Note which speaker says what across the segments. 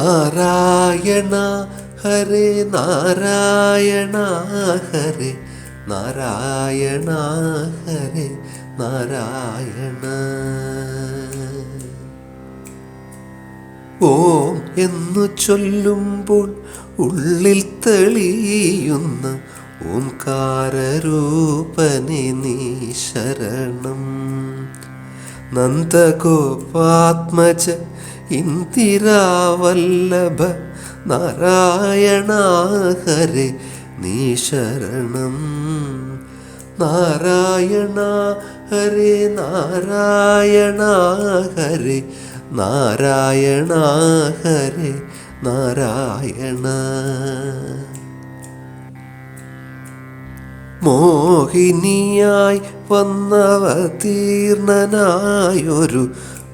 Speaker 1: നാരായണ ഹരേ നാരായണ ഹരേ നാരായണ ഹരേ നാരായണ. ഓം എന്നു ചൊല്ലുമ്പോൾ ഉള്ളിൽ തെളിയുന്ന ഓംകാരരൂപനെ നീ ശരണം. നന്ദഗോപാത്മജ ഇന്ദിരാവല്ലഭ നാരായണ ഹരേ നീ ശരണം. നാരായണ ഹരേ നാരായണ ഹരേ നാരായണ ഹരേ നാരായണ. മോഹിനിയായി വന്നവതീർണനായൊരു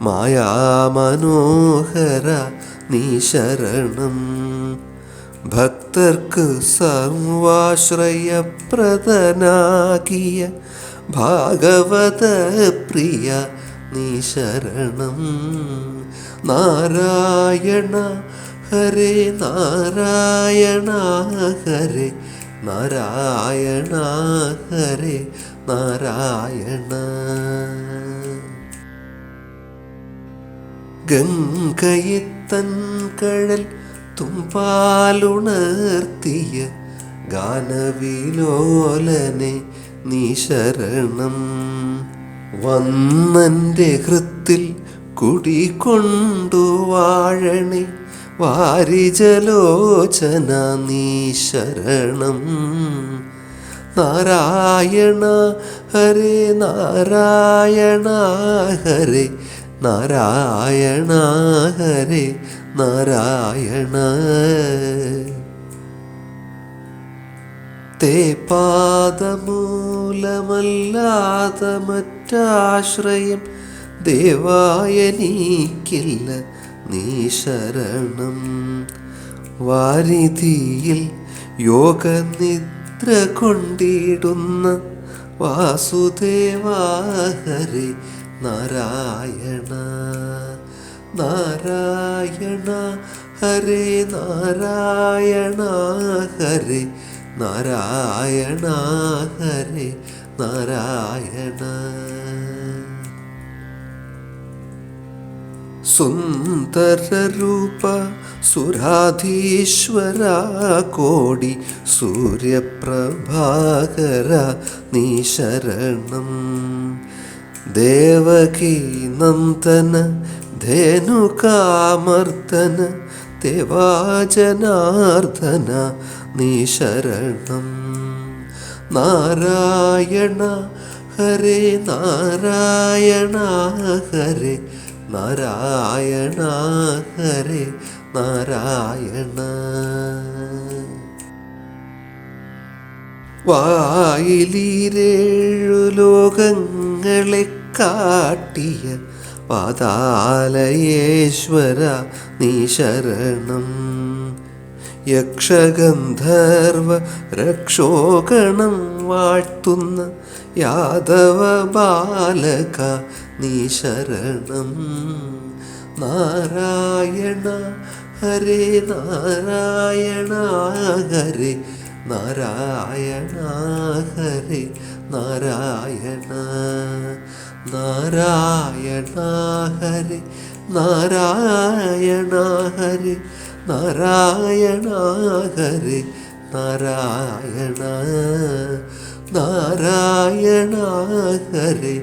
Speaker 1: മായാമനോഹര നീ ശരണം. ഭക്തർക്ക് സർവാശ്രയപ്രദനാകിയ ഭാഗവത പ്രിയ നീ ശരണം. നാരായണ ഹരേ നാരായണ ഹരേ നാരായണ ഹരേ നാരായണ. ഗംഗയിത്തൻ കഴൽ തുമ്പാലുണർത്തിയ ഗാനവിലോലനെ നീ ശരണം. വന്നൻ്റെ ഹൃത്തിൽ കുടികൊണ്ടു വാഴണേ വാരിജലോചന നീ ശരണം. നാരായണ ഹരേ നാരായണ ഹരേ നാരായണ ഹരേ നാരായണ. തേ പാദമൂലമല്ലാതെ മറ്റാശ്രയം ദേവായനീക്കില്ല നീ ശരണം. വാരിധിയിൽ യോഗനിദ്ര കൊണ്ടിടുന്ന വാസുദേവാ ഹരേ നാരായണ. നാരായണ ഹരേ നാരായണ ഹരേ നാരായണ ഹരേ നാരായണ. സുന്ദരരൂപ സുരാധീശ്വര കോടി സൂര്യപ്രഭാകര നീ ശരണം. ദേവകീ നന്ദന ധേനുകാമർദ്ദന ദേവാജനാർദ്ദന നീ ശരണം. നാരായണ ഹരേ നാരായണ ഹരേ നാരായണ ഹരേ നാരായണ. വായിലീരേഴു ലോകങ്ങളെ കാട്ടിയ പാതാലയേശ്വര നീ ശരണം. യക്ഷഗന്ധർവ രക്ഷോഗണം വാഴ്ത്തുന്ന യാദവ ബാലക നീ ശരണം. നാരായണ ഹരേ നാരായണ ഹരേ നാരായണ ഹരേ നാരായണ. നാരായണ ഹരേ നാരായണ ഹരേ നാരായണ ഹരേ നാരായണ. നാരായണ ഹരേ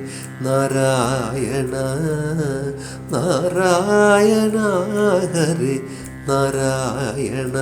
Speaker 1: നാരായണ നാരായണ ഹരേ നാരായണ.